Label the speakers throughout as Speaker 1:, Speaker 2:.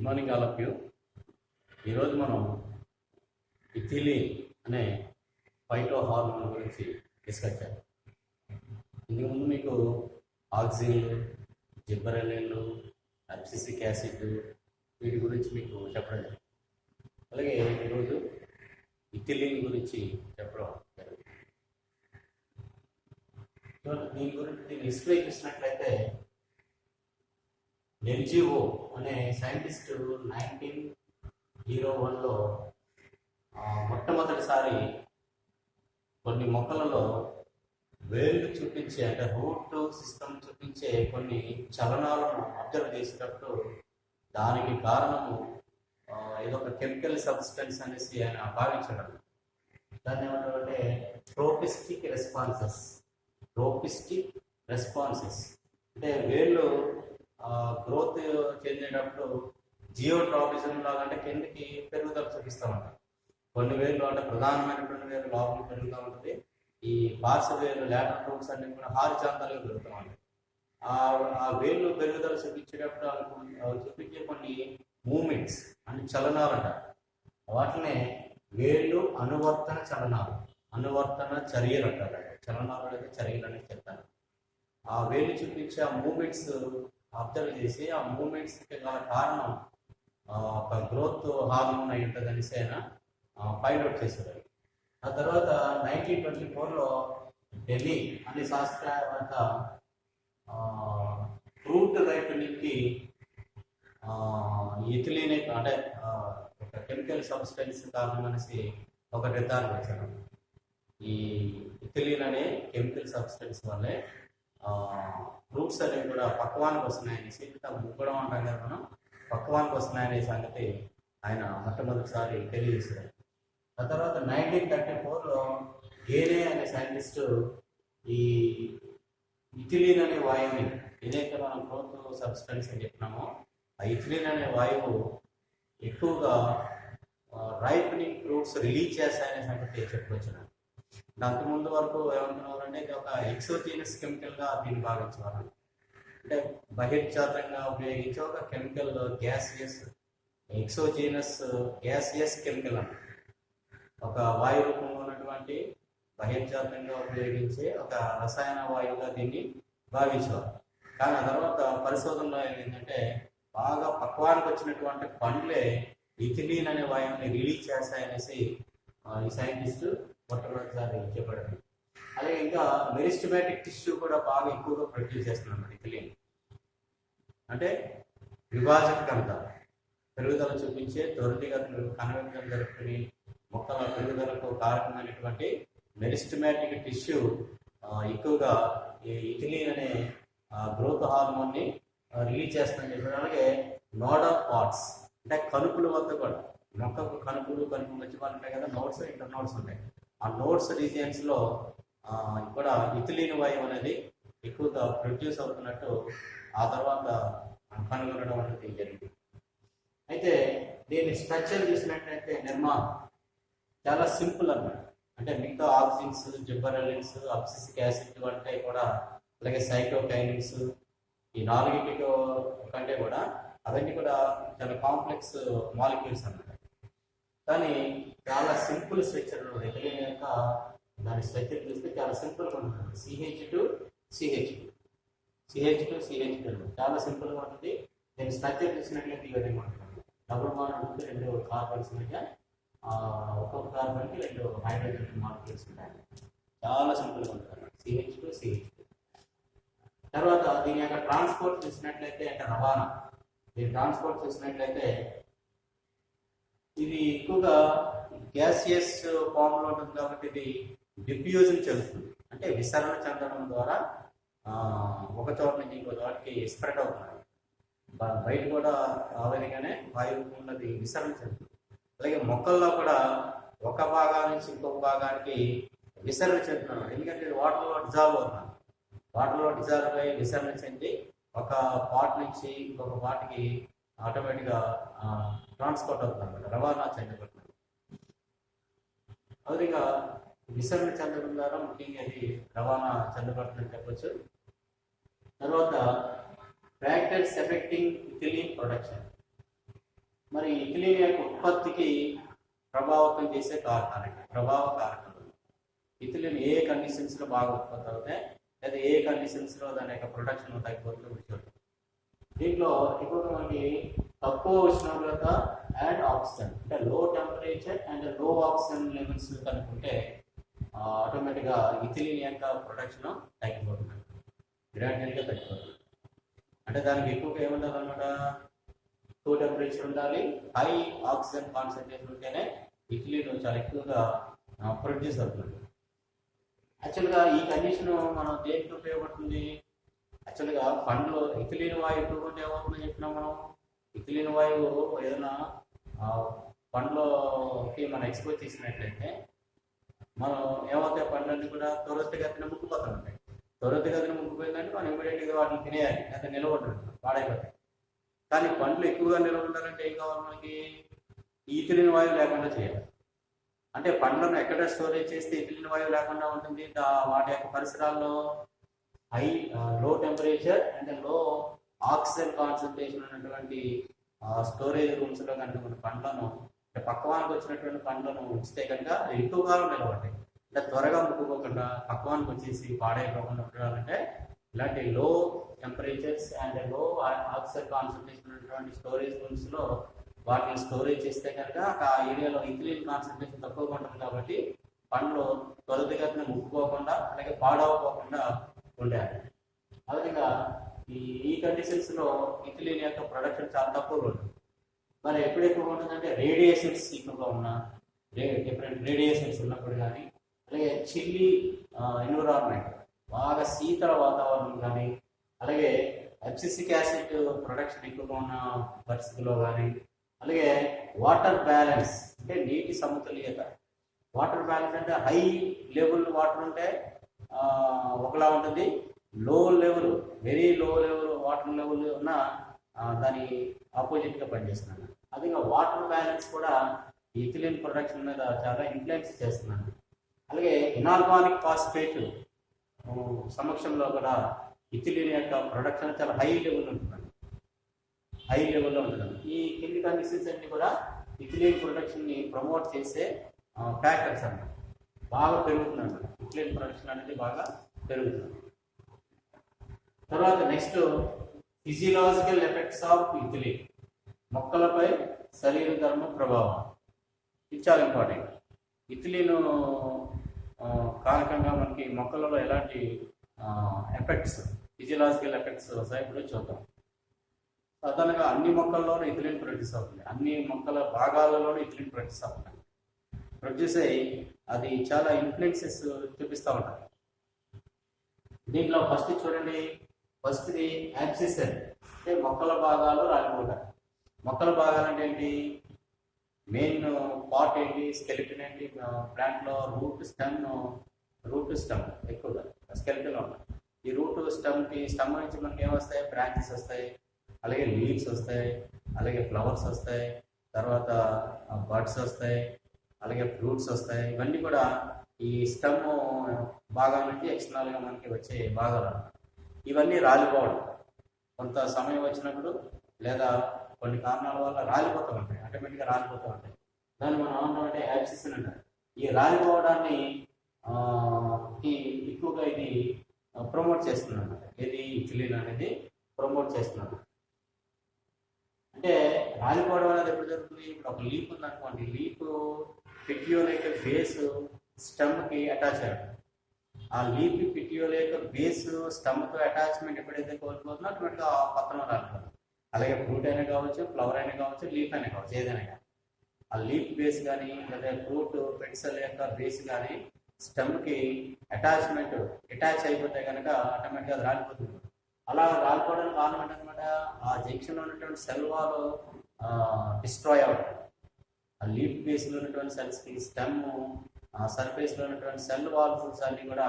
Speaker 1: Good morning all of you. ఈరోజు మనం ethylene అనే ఫైటో హార్మోన్ గురించి డిస్కస్ చేద్దాం. ఇంతకుముందు మీకు ఆక్సిన్లు, జిబ్బరెలిన్లు, అబ్సిసిక్ యాసిడ్ వీటి గురించి మీకు చెప్పడం జరిగింది. అలాగే ఈరోజు ఇథిలీన్ గురించి చెప్పడం జరుగుతుంది. దీని గురించి దీన్ని హిస్టరీ చూసినట్లయితే ఎల్జిఓ అనే సైంటిస్ట్ 1901లో మొట్టమొదటిసారి కొన్ని మొక్కలలో వేళ్ళు చూపించే అంటే రూట్ సిస్టమ్ చూపించే కొన్ని చలనాలను అబ్జర్వ్ చేసేటప్పుడు దానికి కారణము ఏదో ఒక కెమికల్ సబ్స్టెన్స్ అనేసి ఆయన భావించడం. దాన్ని ఏమంటారంటే ట్రోపిస్టిక్ రెస్పాన్సెస్ అంటే వేళ్ళు గ్రోత్ చెందేటప్పుడు జియోట్రాపిజం లాగా అంటే కిందకి పెరుగుదల చూపిస్తూ ఉంటారు. కొన్ని వేలు అంటే ప్రధానమైనటువంటి వేలు లోపలికి పెరుగుతూ ఉంటుంది. ఈ పార్శ్వ వేలు లాటరల్ రూట్స్ అన్ని కూడా హారిజాంటల్గా పెరుగుతూ ఉంటాయి. ఆ వేళ్ళు పెరుగుదల చూపించేటప్పుడు చూపించే కొన్ని మూమెంట్స్ అంటే చలనాలు అంటారు. వాటినే వేళ్ళు అనువర్తన చర్యలు అంటారు. చలనాలు అనేది చర్యలు అనేది చెప్తారు. ఆ వేలు చూపించే ఆ మూమెంట్స్ అబ్జర్వ్ చేసి ఆ మూమెంట్స్కి గల కారణం ఒక గ్రోత్ హార్మోన్ అయి ఉంటుంది అనేసి ఆయన ఫైండ్ అవుట్ చేశారు. ఆ తర్వాత 1924లో ఢిల్లీ అనే శాస్త్రవేత్త ఫ్రూట్ రైపనింగ్కి ఇథిలీన్ అంటే ఒక కెమికల్ సబ్స్టెన్స్ కారణం అనేసి ఒక నిర్ధారణ చేశారు. ఈ ఇథిలీన్ అనే కెమికల్ సబ్స్టెన్స్ వల్లే ఫ్రూట్స్ అనేవి కూడా పక్వానికి వస్తున్నాయనేసి ముగ్గడం అంటాం కదా మనం, పక్వానికి వస్తున్నాయనే సంగతి ఆయన మొట్టమొదటిసారి తెలియజేశారు. ఆ తర్వాత 1934లో గేనే అనే సైంటిస్టు ఈ ఇథిలీన్ అనే వాయువుని ఏదైతే మనం గ్రోత్ సబ్స్టెన్స్ అని చెప్పినామో ఆ ఇథిలీన్ అనే వాయువు ఎక్కువగా రైపనింగ్ ఫ్రూట్స్ రిలీజ్ చేస్తాయనే సంగతి చెప్పుకొచ్చినారు. దానికి ముందు వరకు ఏమంటున్నారు అంటే ఇది ఒక ఎక్సోజీనస్ కెమికల్గా దీన్ని భావించేవారు. అంటే బహిర్జాతంగా ఉపయోగించే ఒక కెమికల్ గ్యాసియస్ కెమికల్ అంటే ఒక వాయు రూపంలో ఉన్నటువంటి బహిర్జాతంగా ఉపయోగించే ఒక రసాయన వాయువుగా దీన్ని భావించేవారు. కానీ ఆ తర్వాత పరిశోధనలో ఏంటంటే బాగా పక్వానికి వచ్చినటువంటి పండ్లే ఇథిలీన్ అనే వాయువుని రిలీజ్ చేస్తాయనేసి ఈ సైంటిస్టు మొట్టమొదటిసారి చెప్పడం. అలాగే ఇంకా మెరిస్టమాటిక్ టిష్యూ కూడా బాగా ఎక్కువగా ప్రొడ్యూస్ చేస్తున్నాం ఇథిలీన్. అంటే విభాజక కణత పెరుగుదల చూపించే త్వరితగతిన కణవిభజన జరుపుకుని మొక్కల పెరుగుదలకు కారకమైనటువంటి మెరిస్టమాటిక్ టిష్యూ ఎక్కువగా ఈ ఇథిలీన్ అనే గ్రోత్ హార్మోన్ని రిలీజ్ చేస్తుందని చెప్పారు. అలాగే నోడల్ పార్ట్స్ అంటే కనుపుల వద్ద కూడా మొక్కకు కనుపు మధ్య వాళ్ళు ఉంటాయి కదా, నోట్స్ ఇంటర్ నోట్స్ ఉంటాయి. ఆ నోట్స్ రీజియన్స్లో కూడా ఇథిలీన్ వాయువు అనేది ఎక్కువగా ప్రొడ్యూస్ అవుతున్నట్టు ఆ తర్వాత కనుగొనడం అనేది జరిగింది. అయితే దీని స్ట్రక్చర్ చూసినట్లయితే నిర్మాణం చాలా సింపుల్ అన్నమాట. అంటే మిగతా ఆక్సిన్స్, జిబ్బరెలిన్స్, అబ్సిసిక్ యాసిడ్ అంటే కూడా అలాగే సైటోకైనిన్స్ ఈ నాలుగింటికి కంటే కూడా అవన్నీ కూడా చాలా కాంప్లెక్స్ మాలిక్యూల్స్ అన్నమాట. కానీ చాలా సింపుల్ స్ట్రక్చర్ ఇథిలీన్ యొక్క దాని స్ట్రక్చర్ చూస్తే చాలా సింపుల్గా ఉంటుంది. CH2 చాలా సింపుల్గా ఉంటుంది. దీని స్ట్రక్చర్ చూసినట్లయితే ఈ విధంగా ఉంటుంది. డబుల్ బాండ్ 2 కార్బన్స్ మధ్య ఒక్కొక్క కార్బన్కి 2 హైడ్రోజన్ మాలిక్యూల్స్ ఉంటాయి. చాలా సింపుల్గా ఉంటుంది CH2. తర్వాత దీని యొక్క ట్రాన్స్పోర్ట్ చూసినట్లయితే అంటే రవాణా, దీని ట్రాన్స్పోర్ట్ చూసినట్లయితే ఇది ఎక్కువగా గ్యాసియస్ ఫామ్లో ఉంటుంది కాబట్టి ఇది డిఫ్యూజన్ చెందుతుంది. అంటే విసరణ చెందడం ద్వారా ఒక చోట నుంచి ఇంకో చోటకి స్ప్రెడ్ అవుతుంది. బయట కూడా ఆ విధంగానే వాయువు ఉన్నది విసరణ చెందుతుంది. అలాగే మొక్కల్లో కూడా ఒక భాగం నుంచి ఇంకొక భాగానికి విసరణ చెందుతున్నాం. ఎందుకంటే వాటర్లో డిజాల్వ్ అవుతున్నాం. వాటర్లో డిజాల్వ్ అయ్యి విసరణ చెంది ఒక పాట్ నుంచి ఇంకొక పాట్కి ఆటోమేటిక్గా ట్రాన్స్పోర్ట్ అవుతుంది అన్నమాట, రవాణా చెందబడుతుంది. అదేవిధంగా విసరణ చెందడం ద్వారా ముఖ్యంగా అది రవాణా చెందబడుతుందని చెప్పచ్చు. తర్వాత ఫ్యాక్టర్స్ ఎఫెక్టింగ్ ఇథిలీన్ ప్రొడక్షన్ మరి ఇథిలీన్ యొక్క ఉత్పత్తికి ప్రభావితం చేసే కారకాలు ప్రభావ కారకాలు. ఇథిలీన్ ఏ కండిషన్స్లో బాగా ఉత్పత్తి అవుతాయి లేదా ఏ కండిషన్స్లో దాని యొక్క ప్రొడక్షన్ తగ్గిపోతుందో చూడండి. దీంట్లో ఎక్కువగా మనకి తక్కువ ఉష్ణోగ్రత అండ్ ఆక్సిజన్ అంటే లో టెంపరేచర్ అండ్ లో ఆక్సిజన్ లెవెల్స్ కనుక్కుంటే ఆటోమేటిక్గా ఇథిలీన్ యొక్క ప్రొడక్షన్ తగ్గిపోతుంది, గ్రాడ్యువల్గా తగ్గిపోతుంది. అంటే దానికి ఎక్కువగా ఏముండాలి అనమాట, లో టెంపరేచర్ ఉండాలి, హై ఆక్సిజన్ కాన్సన్ట్రేషన్ ఉంటేనే ఇథిలీన్ చాలా ఎక్కువగా ప్రొడ్యూస్ అవుతుంది. యాక్చువల్గా ఈ కండిషన్ మనం దేనికి ఉపయోగపడుతుంది, యాక్చువల్గా పండ్లు ఇథిలీన్ వాయువు ఎక్కువగా ఉంటే ఏమవుతుందని చెప్పినాం మనం. ఇథిలీన్ వాయువు ఏదైనా పండ్లకి మనం ఎక్స్పోజ్ చేసినట్లయితే మనం ఏమవుతాయి, పండ్లన్నీ కూడా త్వరితగతిన ముక్కుపోతూ ఉంటాయి. త్వరితగతిన ముక్కుపోయిందంటే మనం ఇమీడియట్గా వాటిని తినేయాలి, లేదా నిలబడుతుంది, పాడైపోతాయి. కానీ పండ్లు ఎక్కువగా నిలవ ఉండాలంటే ఏం కావాలి మనకి, ఇథిలీన్ వాయువు లేకుండా చేయాలి. అంటే పండ్లను ఎక్కడ స్టోరేజ్ చేస్తే ఇథిలీన్ వాయువు లేకుండా ఉంటుంది, వాటి యొక్క పరిసరాల్లో లో టెంపరేచర్ అండ్ లో ఆక్సిజన్ కాన్సన్ట్రేషన్ ఉన్నటువంటి స్టోరేజ్ రూమ్స్లో కనుక మన పండ్లను అంటే పక్వానికి వచ్చినటువంటి పండ్లను ఉంచితే కనుక ఎక్కువ కాలం నిలబడతాయి. అంటే త్వరగా ముక్కుకోకుండా పక్వానికి వచ్చేసి పాడైపోకుండా ఉండాలంటే ఇలాంటి లో టెంపరేచర్స్ అండ్ లో ఆక్సిజన్ కాన్సన్ట్రేషన్ ఉన్నటువంటి స్టోరేజ్ రూమ్స్లో వాటిని స్టోరేజ్ చేస్తే కనుక ఆ ఏరియాలో ఇథిలీన్ కాన్సన్ట్రేషన్ తక్కువగా ఉంటుంది. కాబట్టి పండ్లు త్వరితగతిన ముక్కుకోకుండా అలాగే పాడవకోకుండా ఉండాలి. అలాగే ఈ కండిషన్స్లో ఇథిలీన్ యొక్క ప్రొడక్షన్ చాలా తక్కువగా ఉంటుంది. మరి ఎప్పుడు ఎక్కువగా ఉంటుందంటే రేడియేషన్స్ ఎక్కువగా ఉన్న డిఫరెంట్ రేడియేషన్స్ ఉన్నప్పుడు కానీ, అలాగే చిల్లీ ఎన్విరాన్మెంట్ బాగా శీతల వాతావరణం కానీ, అలాగే అబ్సిసిక్ యాసిడ్ ప్రొడక్షన్ ఎక్కువగా ఉన్న పరిస్థితుల్లో కానీ, అలాగే వాటర్ బ్యాలెన్స్ అంటే నీటి సమతుల్యత. వాటర్ బ్యాలెన్స్ అంటే హై లెవెల్ వాటర్ ఉంటే ఒకలా ఉంటుంది, లో level very low level water level ఉన్న దాని ఆపోజిట్గా పనిచేస్తున్నాను. అదే వాటర్ బ్యాలెన్స్ కూడా ఇథిలీన్ ప్రొడక్షన్ మీద చాలా ఇన్ఫ్లుయెన్స్ చేస్తున్నాను. అలాగే ఇనార్గానిక్ ఫాస్ఫేట్ సమక్షంలో కూడా ఇథిలీన్ యొక్క ప్రొడక్షన్ చాలా హై లెవెల్ ఉంటుందండి, హై లెవెల్లో ఉంటుందండి. ఈ కింది కండిషన్స్ అన్ని కూడా ఇథిలీన్ ప్రొడక్షన్ని ప్రమోట్ చేసే ఫ్యాక్టర్స్ అన్నమాట. బాగా పెరుగుతుంది అన్నమాట, ఇథిలీన్ ప్రొడక్షన్ అనేది బాగా పెరుగుతుంది. తర్వాత next physiological effects of ethylene, మొక్కలపై శరీర ధర్మ ప్రభావం. ఇది చాలా ఇంపార్టెంట్. ఇథిలీన్ కారకంగా మనకి మొక్కలలో ఎలాంటి ఎఫెక్ట్స్ ఫిజియలాజికల్ ఎఫెక్ట్స్ వస్తాయి ఇప్పుడు చూద్దాం. సాధారణంగా అన్ని మొక్కల్లోనూ ఇథిలీన్ ప్రొడ్యూస్ అవుతుంది, అన్ని మొక్కల భాగాలలోనూ ఇథిలీన్ ప్రొడ్యూస్ అయ్యి అది చాలా ఇన్ఫ్లుయెన్సెస్ చూపిస్తూ ఉంటాయి. దీంట్లో ఫస్ట్ చూడండి, ఫస్ట్ది యాబ్సిసన్ అంటే మొక్కల భాగాలు రాలిపోతాయి. మొక్కల భాగాలు అంటే ఏంటి, మెయిన్ పార్ట్ ఏంటి, స్కెలిటన్ ఏంటి, ప్లాంట్లో రూట్ స్టెమ్ ఎక్కువగా స్కెలిటన్ ఉంటాయి. ఈ రూట్ స్టెమ్ నుంచి మనకి ఏమొస్తాయి, బ్రాంచెస్ వస్తాయి, అలాగే లీవ్స్ వస్తాయి, అలాగే ఫ్లవర్స్ వస్తాయి, తర్వాత బర్డ్స్ వస్తాయి, అలాగే ఫ్రూట్స్ వస్తాయి. ఇవన్నీ కూడా ఈ స్టెమ్ భాగాల నుంచి ఎక్స్టర్నల్గా మనకి వచ్చే భాగాలు. ఇవన్నీ రాలిపోవడం కొంత సమయం వచ్చినప్పుడు లేదా కొన్ని కారణాల వల్ల రాలిపోతూ ఉంటాయి, ఆటోమేటిక్గా రాలిపోతూ ఉంటాయి. దాన్ని మనం ఏమంటామంటే యాబ్సిసన్ అంటారు. ఈ రాలిపోవడాన్ని ఎక్కువగా ఇది ప్రమోట్ చేస్తుంది అన్నమాట. ఇది ఇథిలీన్ అనేది ప్రమోట్ చేస్తున్నాడు. అంటే రాలిపోవడం అనేది ఎప్పుడు జరుగుతుంది, ఇప్పుడు ఒక లీప్ ఉంది అనుకోండి, లీప్ పిటియోలేక బేస్ స్టెమ్కి అటాచ్ అయ్యాడు. ఆ లీప్ పిటియోలేక బేస్ స్టెమ్తో అటాచ్మెంట్ ఎప్పుడైతే కోల్పోతుందో ఆటోమేటిక్గా ఆ పత్రం రాలిపోతుంది. అలాగే ఫ్రూట్ అయినా కావచ్చు, ఫ్లవర్ అయినా కావచ్చు, లీఫ్ అయినా కావచ్చు, ఏదైనా కానీ ఆ లీఫ్ బేస్ కానీ లేదా ఫ్రూట్ పెన్సిల్ యొక్క బేస్ కానీ స్టెమ్కి అటాచ్ అయిపోతే కనుక ఆటోమేటిక్గా అది రాలిపోతుంది. అలా రాలిపోవడానికి కారణం ఏంటనమాట, ఆ జంక్షన్లో ఉన్నటువంటి సెల్ వాల్ డిస్ట్రాయ్ అవుతుంది. ఆ లీఫ్ బేస్లో ఉన్నటువంటి సెల్స్కి స్టెమ్ సర్ఫేస్లో ఉన్నటువంటి సెల్ వాల్స్ అన్ని కూడా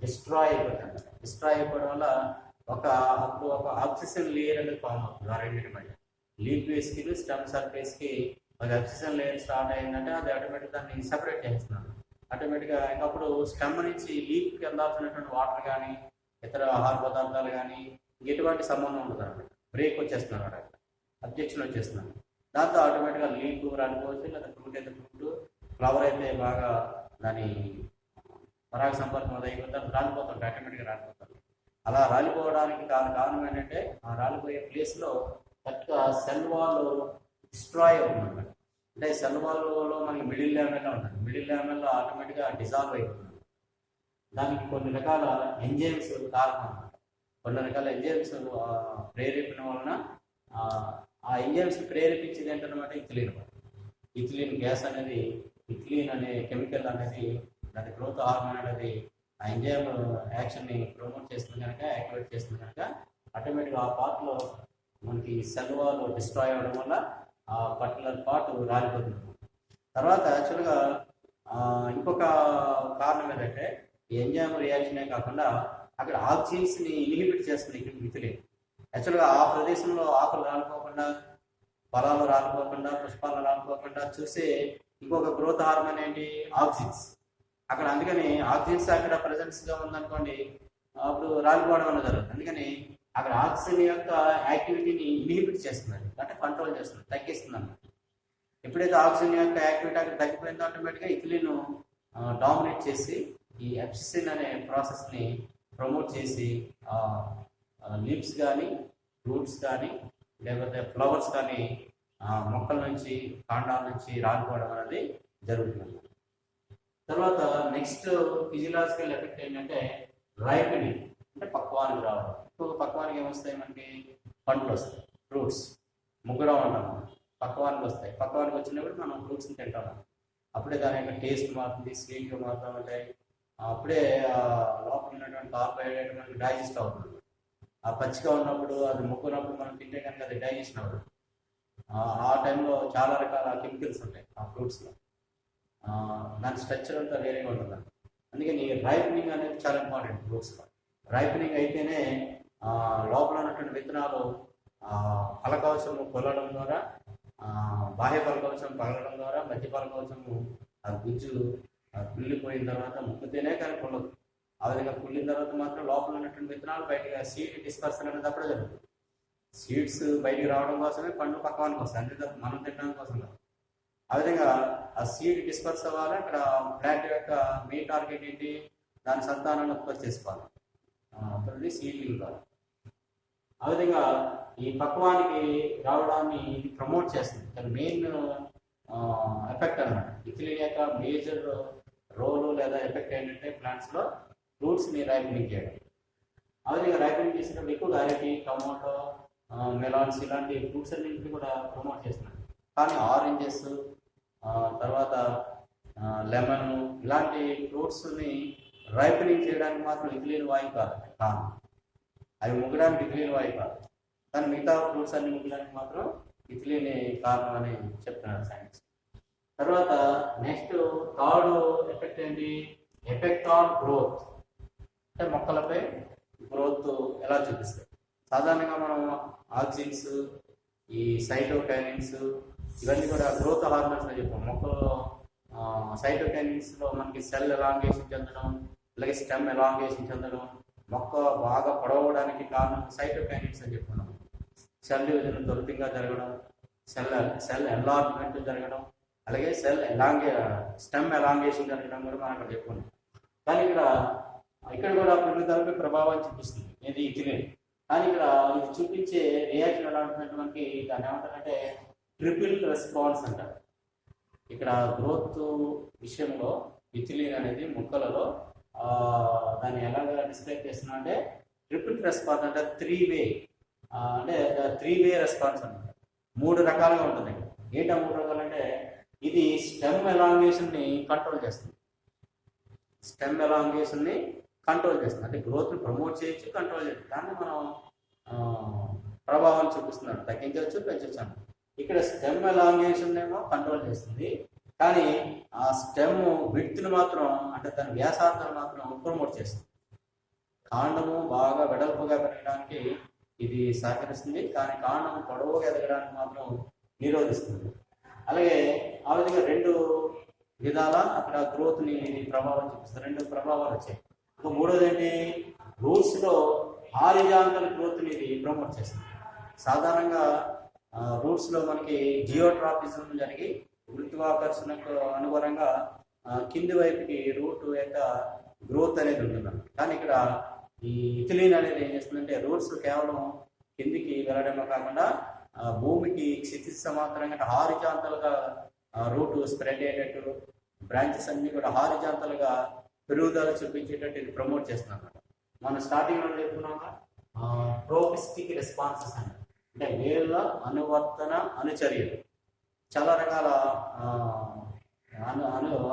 Speaker 1: డిస్ట్రాయ్ అయిపోతుంది. డిస్ట్రాయ్ అయిపోవడం వల్ల అప్పుడు ఒక ఆక్సిజన్ లేయర్ అనేది ఫామ్ అవుతుంది. ఆ రెండింటి మధ్య లీఫ్ బేస్కి స్టెమ్ సర్ఫేస్కి ఒక ఆక్సిజన్ లేయర్ స్టార్ట్ అయిందంటే అది ఆటోమేటిక్ దాన్ని సెపరేట్ చేస్తున్నాను. ఆటోమేటిక్గా ఇంకప్పుడు స్టెమ్ నుంచి లీఫ్కి అందాల్సినటువంటి వాటర్ కానీ ఇతర ఆహార పదార్థాలు కానీ ఎటువంటి సంబంధం ఉండదు అన్నమాట. బ్రేక్ వచ్చేస్తున్నాను, అబ్జెక్షన్ వచ్చేస్తున్నాను. దాంతో ఆటోమేటిక్గా లీఫ్ రాలిపోవచ్చు, లేదా ఫ్రూట్ అయితే ఫ్రూట్, ఫ్లవర్ అయితే బాగా దాని పరాగ సంపర్కం అది అయిపోతుంది, రాలిపోతుంది, ఆటోమేటిక్గా రాలిపోతుంది. అలా రాలిపోవడానికి కారణం ఏంటంటే ఆ రాలిపోయే ప్లేస్లో కరెక్ట్గా సెల్ వాల్ డిస్ట్రాయ్ అవుతుంది. అంటే సెల్ వాల్లో మనకి మిడిల్ లెవెల్లో ఉంటుంది, మిడిల్ లెవెల్లో ఆటోమేటిక్గా డిజాల్వ్ అయిపోతుంది. దానికి కొన్ని రకాల ఎంజైమ్స్ కారణం అన్నమాట. కొన్ని రకాల ఎంజైమ్స్ ప్రేరేపణ వలన ఆ ఎంజైమ్స్ ప్రేరేపించేది ఏంటన్నమాట ఇథిలీన్. ఇథిలీన్ గ్యాస్ అనేది, ఇథిలీన్ అనే కెమికల్ అనేది, దాని గ్రోత్ హార్మోన్ అనేది ఆ ఎంజైమ్ యాక్షన్ని ప్రమోట్ చేస్తుంది కనుక, యాక్టివేట్ చేస్తుంది కనుక ఆటోమేటిక్గా ఆ పార్ట్లో మనకి సెల్ వాల్ డిస్ట్రాయ్ అవ్వడం వల్ల ఆ పర్టికులర్ పార్ట్ రాలిపోతుంది. తర్వాత యాక్చువల్గా ఇంకొక కారణం ఏంటంటే ఈ ఎంజైమ్ రియాక్షనే కాకుండా అక్కడ ఆక్సిజన్స్ని ఇన్హిబిట్ చేస్తుంది ఇథిలీన్. యాక్చువల్గా ఆ ప్రదేశంలో ఆకులు రాలిపోకుండా, ఫలాలు రాలిపోకుండా, పుష్పాలు రాలిపోకుండా చూసే ఇంకొక గ్రోత్ హార్మోన్ ఏంటి? ఆక్సిజన్స్. అక్కడ అందుకని ఆక్సిజన్స్ అక్కడ ప్రెజెన్స్గా ఉందనుకోండి, అప్పుడు రాలిపోవడం అనేది జరుగుతుంది. అందుకని అక్కడ ఆక్సిజన్ యొక్క యాక్టివిటీని ఇన్హిబిట్ చేస్తుంది, అంటే కంట్రోల్ చేస్తుంది, తగ్గిస్తుంది అన్నమాట. ఎప్పుడైతే ఆక్సిజన్ యొక్క యాక్టివిటీ అక్కడ తగ్గిపోయిందో ఆటోమేటిక్గా ఇథిలీన్ డామినేట్ చేసి ఈ ఎప్సిసిన్ అనే ప్రాసెస్ని ప్రమోట్ చేసి లీవ్స్ కానీ, ఫ్రూట్స్ కానీ, లేకపోతే ఫ్లవర్స్ కానీ మొక్కల నుంచి, కాండాల నుంచి రాలిపోవడం అనేది జరుగుతుంది. తర్వాత నెక్స్ట్ ఫిజియలాజికల్ ఎఫెక్ట్ ఏంటంటే రైపెనింగ్, అంటే పక్వానికి రావడం. ఇంకొక పక్వానికి ఏమొస్తాయి మనకి? పండ్లు వస్తాయి, ఫ్రూట్స్ ముగ్గడం అంటాం, పక్వానికి వస్తాయి. పక్వానికి వచ్చినప్పుడు మనం ఫ్రూట్స్ని తింటాం, అప్పుడే దాని యొక్క టేస్ట్ మారుతుంది, స్వీట్గా మారుతూ ఉంటాయి. అప్పుడే లోపల ఉన్నటువంటి కార్బోహైడ్రేట్ మనకి డైజెస్ట్ అవుతుంది. ఆ పచ్చిగా ఉన్నప్పుడు, అది ముగ్గునప్పుడు మనం తింటే కనుక అది డైజెషన్ అవ్వదు. ఆ టైంలో చాలా రకాల కెమికల్స్ ఉంటాయి ఆ ఫ్రూట్స్లో, దాని స్ట్రక్చర్ అంతా వేరేగా ఉంటుంది. అందుకని రైపనింగ్ అనేది చాలా ఇంపార్టెంట్ ఫ్రూట్స్లో. రైపనింగ్ అయితేనే లోపల ఉన్నటువంటి విత్తనాలు ఫలకవచము కొలవడం ద్వారా, బాహ్య ఫలకవచం పగలడం ద్వారా, మధ్య ఫలకవచము ఆ గుజ్జు కుళ్ళిపోయిన తర్వాత ముక్కితేనే కానీ కొల్లదు. ఆ విధంగా కుళ్ళిన తర్వాత మాత్రం లోపల ఉన్నటువంటి విత్తనాలు బయటగా సీడ్ డిస్పర్సన్ అనేది అప్పుడే జరుగుతుంది. సీడ్స్ బయటికి రావడం కోసమే పండ్లు పక్వానికి వస్తాయి, అంతే మనం తినడానికి కోసం కాదు. ఆ విధంగా ఆ సీడ్ డిస్పర్స్ అవ్వాలి. అక్కడ ప్లాంట్ యొక్క మెయిన్ టార్గెట్ ఏంటి? దాని సంతానాన్ని ఉత్పత్తి చేసుకోవాలి, అతనిది సీడ్లింగ్ ద్వారా. ఆ విధంగా ఈ పక్వానికి రావడాన్ని ఇది ప్రమోట్ చేస్తుంది. దాని మెయిన్ ఎఫెక్ట్ అనమాట. ఇథిలీన్ యొక్క మేజర్ రోలు లేదా ఎఫెక్ట్ ఏంటంటే ప్లాంట్స్లో ఫ్రూట్స్ని రైపనింగ్ చేయడం. ఆ విధంగా రైపనింగ్ చేసినప్పుడు ఎక్కువగా అరటి, టమాటో, మెలాన్స్ ఇలాంటి ఫ్రూట్స్ అన్నింటినీ కూడా ప్రమోట్ చేస్తున్నాడు. కానీ ఆరెంజెస్, తర్వాత లెమన్ ఇలాంటి ఫ్రూట్స్ని రైపనింగ్ చేయడానికి మాత్రం ఇథిలీన్ వాయు కాదు కారణం. అవి ముగ్గడానికి ఇథిలీన్ వాయు కాదు, కానీ మిగతా ఫ్రూట్స్ అన్ని ముగ్గడానికి మాత్రం ఇథిలీన్ కారణం అని చెప్తున్నారు సైన్స్. తర్వాత నెక్స్ట్ థర్డ్ ఎఫెక్ట్ ఏంటి? ఎఫెక్ట్ ఆన్ గ్రోత్, అంటే మొక్కలపై గ్రోత్ ఎలా చూపిస్తాయి. సాధారణంగా మనం ఆక్సిన్స్, ఈ సైటోకైనిన్స్ ఇవన్నీ కూడా గ్రోత్ హార్మోన్స్ అని చెప్పాం. మొక్కల్లో సైటోకైనిన్స్లో మనకి సెల్ ఎలాంగేషన్ చెందడం, అలాగే స్టెమ్ ఎలాంగేషన్ చెందడం, మొక్క బాగా పొడవడానికి కారణం సైటోకైనిన్స్ అని చెప్పుకున్నాం. సెల్ విభజన త్వరితంగా జరగడం, సెల్ ఎన్లార్జ్మెంట్ జరగడం, అలాగే స్టెమ్ ఎలాంగేషన్ జరగడం కూడా మనం అక్కడ చెప్పుకున్నాం. కానీ ఇక్కడ కూడా పెరుగుదలపై ప్రభావం చూపిస్తుంది ఇది ఇథిలీన్. కానీ ఇక్కడ ఇది చూపించే రియాక్షన్ ఎలా ఉంటుందంటే మనకి దాన్ని ఏమంటారంటే ట్రిపుల్ రెస్పాన్స్ అంటారు. ఇక్కడ గ్రోత్ విషయంలో ఇథిలీన్ అనేది మొక్కలలో దాన్ని ఎలాగ డిస్క్రైబ్ చేస్తున్నా అంటే ట్రిపుల్ రెస్పాన్స్ అంటే త్రీ వే రెస్పాన్స్ అనమాట. 3 రకాలుగా ఉంటుంది. ఏంటా 3 రకాలు అంటే ఇది స్టెమ్ ఎలాంగేషన్ని కంట్రోల్ చేస్తుంది. అంటే గ్రోత్ని ప్రమోట్ చేయొచ్చు, కంట్రోల్ చేయొచ్చు. దాన్ని మనం ప్రభావం చూపిస్తున్నాడు, తగ్గించవచ్చు, పెంచవచ్చు. ఇక్కడ స్టెమ్ ఎలాంగేషన్ ఏమో కంట్రోల్ చేస్తుంది, కానీ ఆ స్టెమ్ విడ్త్ని మాత్రం, అంటే దాని వ్యాసార్థాన్ని మాత్రం ప్రమోట్ చేస్తుంది. కాండము బాగా వెడల్పుగా పెరగడానికి ఇది సహకరిస్తుంది, కానీ కాండం పొడవుగా ఎదగడానికి మాత్రం నిరోధిస్తుంది. అలాగే ఆ విధంగా 2 విధాల అక్కడ గ్రోత్ని ప్రభావం చూపిస్తుంది. 2 ప్రభావాలు వచ్చాయి. ఇంకా 3వది ఏంటి? రూట్స్లో హారిజాంటల్ గ్రోత్ని ఇది ప్రమోట్ చేస్తుంది. సాధారణంగా రూట్స్లో మనకి జియోట్రాపిజం జరిగి గురుత్వాకర్షణకు అనుగుణంగా కింది వైపుకి రూట్ యొక్క గ్రోత్ అనేది ఉంటుంది. కానీ ఇక్కడ ఈ ఇథిలీన్ అనేది ఏం చేస్తుందంటే రూట్స్ కేవలం కిందికి వెళ్ళడమే కాకుండా భూమికి క్షితిజ సమాంతరంగా హారిజాంతల్గా రూట్ స్ప్రెడ్ అయ్యేటట్టు బ్రాంచెస్ అన్ని కూడా హారిజాంతల్గా పెరుగుదల చూపించేటట్టు ఇది ప్రమోట్ చేస్తున్నాం. మనం స్టార్టింగ్లో చెప్పుకున్నాక ప్రోపిస్టిక్ రెస్పాన్సెస్ అంటే వేళ్ళ అనువర్తన అనుచర్యలు చాలా రకాల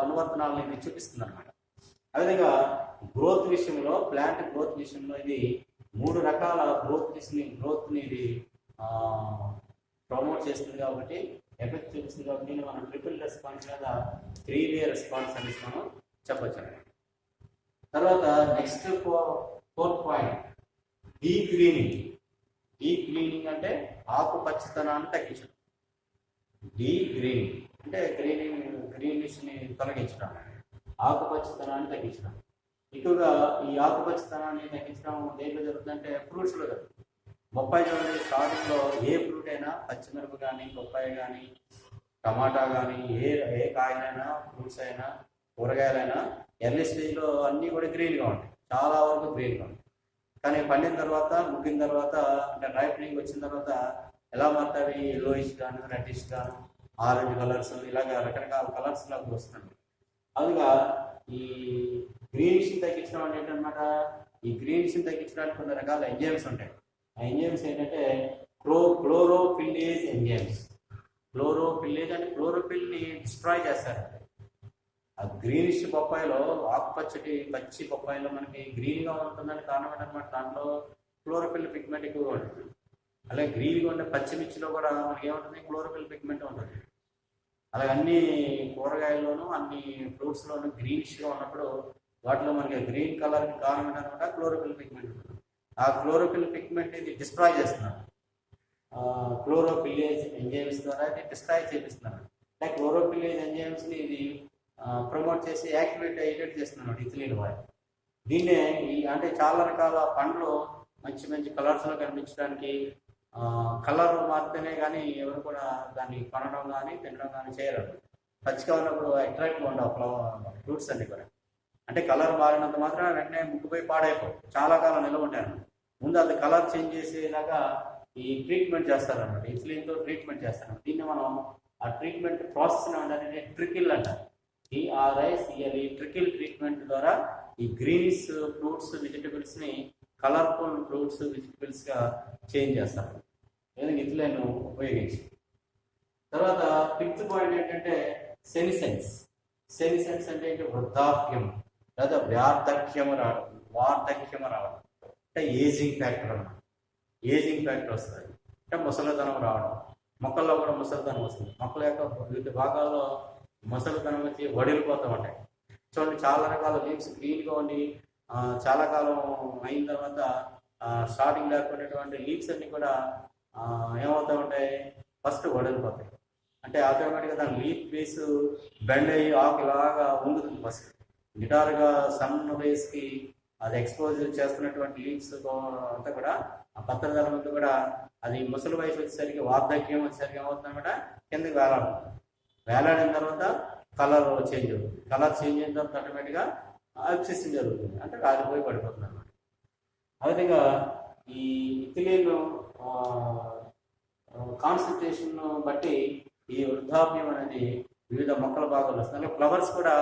Speaker 1: అనువర్తనాలను ఇది చూపిస్తుంది అనమాట. అదేవిధంగా గ్రోత్ విషయంలో ప్లాంట్ గ్రోత్ విషయంలో ఇది 3 రకాల గ్రోత్ని ఇది ప్రమోట్ చేస్తుంది కాబట్టి ఎఫెక్ట్ చూపిస్తుంది కాబట్టి మనం ట్రిపుల్ రెస్పాన్స్ లేదా 3-వే రెస్పాన్స్ అనేది మనం చెప్పచ్చు. తర్వాత నెక్స్ట్ 4th పాయింట్ డీగ్రీనింగ్. డీగ్రీనింగ్ అంటే ఆకుపచ్చతనాన్ని తగ్గించడం. డీగ్రీనింగ్ అంటే గ్రీనిష్ని తొలగించడం, ఆకుపచ్చతనాన్ని తగ్గించడం. ఎక్కువగా ఈ ఆకుపచ్చతనాన్ని తగ్గించడం దేంట్లో జరుగుతుందంటే ఫ్రూట్స్లో జరుగుతుంది. బొప్పాయి చూడండి, స్టార్టింగ్లో ఏ ఫ్రూట్ అయినా పచ్చిమిరప కానీ బొప్పాయి కానీ టమాటా కానీ ఏ కాయలైనా ఫ్రూట్స్ అయినా కూరగాయలైనా ఎర్లీ స్టేజ్లో అన్నీ కూడా గ్రీన్గా ఉంటాయి, చాలా వరకు గ్రీన్గా ఉంటాయి. కానీ పండిన తర్వాత ముగ్గిన తర్వాత అంటే రైపనింగ్ వచ్చిన తర్వాత ఎలా మారుతాయి? ఎల్లోయిష్ గాను, రెడ్డిష్ గాను, ఆరెంజ్ కలర్స్ ఇలాగ రకరకాల కలర్స్ లాగా వస్తుంది. అందుగా ఈ గ్రీనిష్ని తగ్గించడం అంటే ఏంటన్నమాట, ఈ గ్రీనిష్ని తగ్గించడానికి కొన్ని రకాల ఎంజైమ్స్ ఉంటాయి. ఆ ఎంజైమ్స్ ఏంటంటే క్లోరోఫిల్లేజ్ ఎంజైమ్స్. క్లోరోఫిల్లేజ్ అంటే క్లోరోఫిల్ని డిస్ట్రాయ్ చేస్తారు. ఆ గ్రీనిష్ బొప్పాయిలో పచ్చి బొప్పాయిలో మనకి గ్రీన్గా ఉంటుందని కారణం ఏంటన్నమాట, దాంట్లో క్లోరోఫిల్ పిగ్మెంట్ ఎక్కువగా ఉంటుంది. అలాగే గ్రీన్గా ఉండే పచ్చిమిర్చిలో కూడా మనకి ఏముంటుంది? క్లోరోఫిల్ పిగ్మెంట్ ఉంటుంది. అలాగే అన్ని కూరగాయల్లోనూ అన్ని ఫ్రూట్స్లోనూ గ్రీనిష్గా ఉన్నప్పుడు వాటిలో మనకి గ్రీన్ కలర్కి కారణం ఏంటన్నమాట క్లోరోఫిల్ పిగ్మెంట్ ఉంటుంది. ఆ క్లోరోఫిల్ పిగ్మెంట్ ఇది డిస్ట్రాయ్ చేస్తున్నారు. క్లోరోఫిల్లేజ్ ఎంజైమ్స్ ద్వారా ఇది డిస్ట్రాయ్ చేపిస్తున్నారు. లైక్ క్లోరోఫిల్లేజ్ ఎంజైమ్స్ని ఇది ప్రమోట్ చేసి యాక్టివేట్ అయ్యేటట్టు చేస్తున్నాడు ఇథిలీన్ వాయు. దీన్నే అంటే చాలా రకాల పండ్లు మంచి మంచి కలర్స్లో కనిపించడానికి కలర్ మారితేనే కానీ ఎవరు కూడా దాన్ని కొనడం కానీ తినడం కానీ చేయరు. పచ్చిగా ఉన్నప్పుడు అట్రాక్ట్గా ఉండవు ఫ్రూట్స్ అన్ని కూడా. అంటే కలర్ మారినంత మాత్రం వెంటనే ముగ్గుపోయి పాడైపోవు, చాలా కాలం నిల్వ ఉంటాయి. ముందు అది కలర్ చేంజ్ చేసేలాగా ఈ ట్రీట్మెంట్ చేస్తారన్నమాట, ఇథిలీన్తో ట్రీట్మెంట్ చేస్తారు. దీన్ని మనం ఆ ట్రీట్మెంట్ ప్రాసెస్ అనేది ట్రికిల్ అంటారు. ఈ ట్రికిల్ ట్రీట్మెంట్ ద్వారా ఈ గ్రీన్స్ ఫ్రూట్స్ వెజిటబుల్స్ని కలర్ఫుల్ ఫ్రూట్స్ వెజిటబుల్స్గా చేంజ్ చేస్తారు ఏదైనా ఇథిలీన్ ఉపయోగించి. తర్వాత 5th పాయింట్ ఏంటంటే సెనిసెన్స్. సెనిసెన్స్ అంటే వృద్ధాప్యం లేదా వార్ధక్యం రావడం అంటే ఏజింగ్ ఫ్యాక్టర్ అన్నమాట. ఏజింగ్ ఫ్యాక్టర్ వస్తుంది అంటే ముసలితనం రావడం. మొక్కల్లో కూడా ముసలితనం వస్తుంది. మొక్కల యొక్క వివిధ భాగాల్లో ముసలితనం వచ్చి వడిలిపోతూ ఉంటాయి. చూడండి, చాలా రకాల లీవ్స్ గ్రీన్గా ఉండి చాలా కాలం అయిన తర్వాత స్టార్టింగ్ లేకపోయినటువంటి లీవ్స్ అన్ని కూడా ఏమవుతూ ఉంటాయి? ఫస్ట్ వడిలిపోతాయి. అంటే ఆటోమేటిక్గా దాని లీఫ్ బేస్ బెండ్ అయ్యి ఆకులాగా వంగుతుంది. ఫస్ట్ గిటార్గా సన్ రేస్కి అది ఎక్స్పోజర్ చేస్తున్నటువంటి లీవ్స్ అంతా కూడా ఆ పత్రధరం అంతా కూడా అది ముసలి వయసు వచ్చేసరికి వార్ధక్యం వచ్చేసరికి ఏమవుతుందన్నమాట, కిందకి వేలాడిన తర్వాత కలర్ చేంజ్ అవుతుంది. కలర్ చేంజ్ అయిన తర్వాత ఆటోమేటిక్గా అబ్సెషన్ జరుగుతుంది, అంటే రాలిపోయి పడిపోతుంది అన్నమాట. అదేవిధంగా ఈ ఇథిలీన్ కాన్సన్ట్రేషన్ బట్టి ఈ వృద్ధాప్యం అనేది వివిధ మొక్కల భాగాలు వస్తుంది. అలాగే ఫ్లవర్స్ కూడా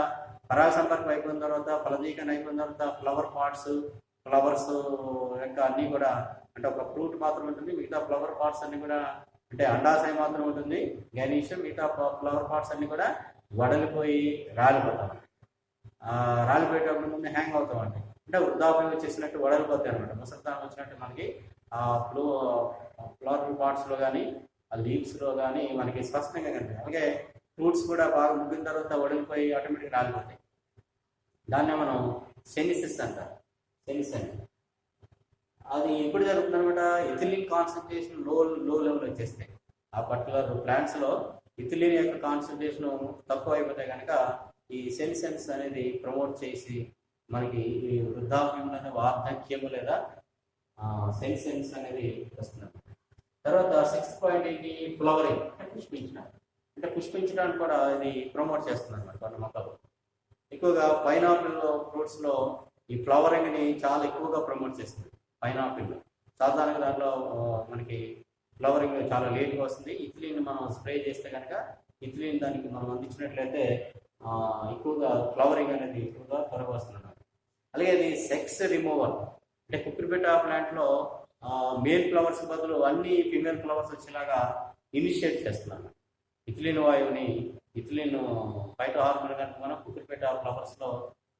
Speaker 1: పరాగ సంపర్కం అయిపోయిన తర్వాత, ఫలదీకరణ అయిపోయిన తర్వాత ఫ్లవర్స్ యొక్క అన్నీ కూడా అంటే ఒక ఫ్రూట్ మాత్రం ఉంటుంది, మిగతా ఫ్లవర్ పార్ట్స్ అన్ని కూడా అంటే అండాశయం మాత్రం ఉంటుంది గైనీషియం, మిగతా ఫ్లవర్ పార్ట్స్ అన్ని కూడా వడలిపోయి రాలిపోతాం. రాలిపోయేటప్పుడు ముందు హ్యాంగ్ అవుతాం అంటే వృద్ధాప్యం వచ్చేసినట్టు వడలిపోతాయి అనమాట. ముసలితనం వచ్చినట్టు మనకి ఫ్లవర్ పార్ట్స్లో కానీ ఆ లీవ్స్లో కానీ మనకి స్పష్టంగా కనిపిస్తాయి. అలాగే ఫ్రూట్స్ కూడా బాగా ముగ్గిన తర్వాత వడిలిపోయి ఆటోమేటిక్గా రాలిపోతాయి. దాన్నే మనం సెనిసిస్ అంటారు. సెనిసెన్ అది ఎప్పుడు జరుగుతుంది అనమాట, ఇథిలీన్ కాన్సన్ట్రేషన్ లో లెవెల్ వచ్చేస్తాయి. ఆ పర్టికులర్ ప్లాంట్స్లో ఇథిలీన్ యొక్క కాన్సన్ట్రేషన్ తక్కువ అయిపోతే కనుక ఈ సెనిసెన్స్ అనేది ప్రమోట్ చేసి మనకి ఈ వృద్ధాప్యం లేదా వార్ధక్యము లేదా సెనిసెన్స్ అనేది వస్తుంది. తర్వాత 6th పాయింట్ ఏంటి, ఫ్లవరింగ్ అంటే పుష్పించడం. అంటే పుష్పించడానికి కూడా ఇది ప్రమోట్ చేస్తుంది అనమాట కొన్ని మొక్కలు. ఎక్కువగా పైనాపిల్ ఫ్రూట్స్లో ఈ ఫ్లవరింగ్ని చాలా ఎక్కువగా ప్రమోట్ చేస్తుంది. పైనాపిల్ సాధారణంగా దాంట్లో మనకి ఫ్లవరింగ్ చాలా లేట్గా వస్తుంది. ఇథిలీన్ మనం స్ప్రే చేస్తే కనుక ఇథిలీన్ దానికి మనం అందించినట్లయితే ఎక్కువగా ఫ్లవరింగ్ అనేది ఎక్కువగా త్వరగా వస్తుంది. అలాగే అది సెక్స్ రిమూవల్ అంటే కుకుర్బిటా ప్లాంట్లో మేల్ ఫ్లవర్స్ బదులు అన్ని ఫీమేల్ ఫ్లవర్స్ వచ్చేలాగా ఇనిషియేట్ చేస్తున్నాను. ఇథిలీన్ వాయువుని, ఇథిలీన్ ఫైటో హార్మోన్ కనుక మనం కుకుర్బిటా ఫ్లవర్స్లో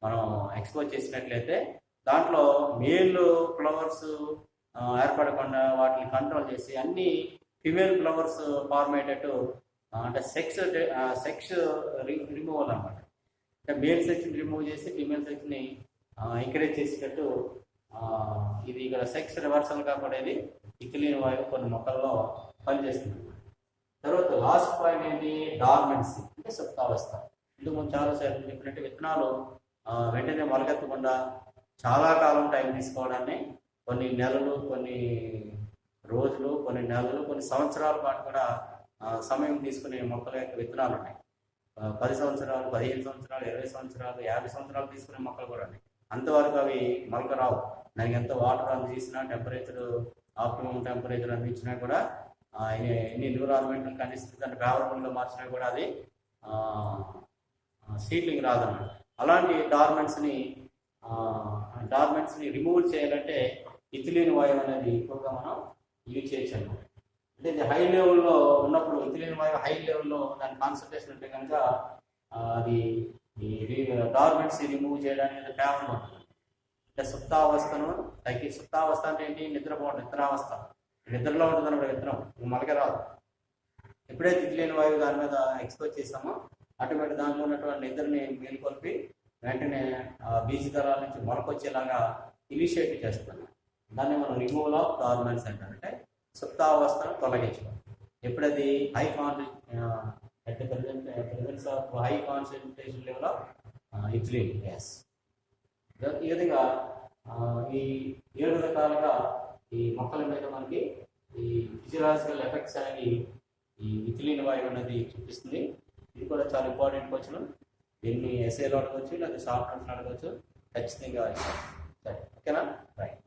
Speaker 1: మనం ఎక్స్పోజ్ చేసినట్లయితే దాంట్లో మేల్ ఫ్లవర్స్ ఏర్పడకుండా వాటిని కంట్రోల్ చేసి అన్ని ఫిమేల్ ఫ్లవర్స్ ఫార్మ్ అయ్యేటట్టు అంటే సెక్స్ రిమూవల్ అనమాట. అంటే మేల్ సెక్స్ని రిమూవ్ చేసి ఫిమేల్ సెక్స్ని ఎంకరేజ్ చేసేటట్టు ఇది ఇక్కడ సెక్స్ రివర్సల్గా కూడా ఇది ఇథిలీన్ వాయువు కొన్ని మొక్కల్లో పనిచేస్తుంది. తర్వాత లాస్ట్ పాయింట్ ఏంటి, డార్మెన్సీ అంటే సుప్తావస్థ. ఇందుకు మనం చాలాసార్లు చెప్పినట్టు విత్తనాలు వెంటనే మొలకెత్తకుండా చాలా కాలం టైం తీసుకోవడాన్ని కొన్ని నెలలు, కొన్ని రోజులు, కొన్ని నెలలు, కొన్ని సంవత్సరాల పాటు కూడా సమయం తీసుకునే మొక్కల యొక్క విత్తనాలు ఉన్నాయి. 10 సంవత్సరాలు, 15 సంవత్సరాలు, 20 సంవత్సరాలు, 50 సంవత్సరాలు తీసుకునే మొక్కలు కూడా ఉన్నాయి. అంతవరకు అవి మొలక రావు. దానికి ఎంత వాటర్ అందించినా, టెంపరేచర్ ఆప్టిమం టెంపరేచర్ అందించినా కూడా ఎన్ని ఎన్విరాన్మెంటల్ కండిషన్స్ దాన్ని ఫేవరబుల్గా మార్చినా కూడా అది సీడ్లింగ్ రాదన్నమాట. అలాంటి డార్మెంట్స్ని రిమూవ్ చేయాలంటే ఇథిలీన్ వాయువు అనేది ఎక్కువగా మనం యూజ్ చేయొచ్చు అనమాట. అంటే ఇది హై లెవెల్లో ఉన్నప్పుడు ఇథిలీన్ వాయువు హై లెవెల్లో దాని కాన్సన్ట్రేషన్ ఉంటే కనుక అది ఈ డార్మెంట్స్ రిమూవ్ చేయడానికి ఫేవరబుల్ ఉంటుంది. అంటే సుప్తావస్థను సుప్తావస్థ అంటే ఏంటి, నిద్రావస్థ. నిద్రలో ఉంటుంది అన్నప్పుడు విత్తనం మొలక రాదు. ఎప్పుడైతే ఇథిలీన్ వాయువు దాని మీద ఎక్స్పోజ్ చేస్తామో ఆటోమేటిక్ దానిలో ఉన్నటువంటి నిద్రని మేలుకొల్పి వెంటనే బీజదళాల నుంచి మొలకొచ్చేలాగా ఇనిషియేట్ చేస్తున్నాం. దాన్ని మనం రిమూవల్ ఆఫ్ డార్మెన్స్ అంటారు. అంటే సుప్తావస్థను తొలగించడం. ఎప్పుడది high presence of high concentration level of ethylene gas. ఈ విధంగా ఈ 7 రకాలుగా ఈ మొక్కల మీద మనకి ఈ ఫిజియలాజికల్ ఎఫెక్ట్స్ అనేవి ఈ ఇథిలీన్ వాయువు అనేది చూపిస్తుంది. ఇది కూడా చాలా ఇంపార్టెంట్ క్వశ్చన్. దీన్ని ఎస్ఏలో అడగవచ్చు, లేదా షార్ట్ నోట్స్లో అడగవచ్చు. ఖచ్చితంగా సరే, ఓకేనా, రైట్.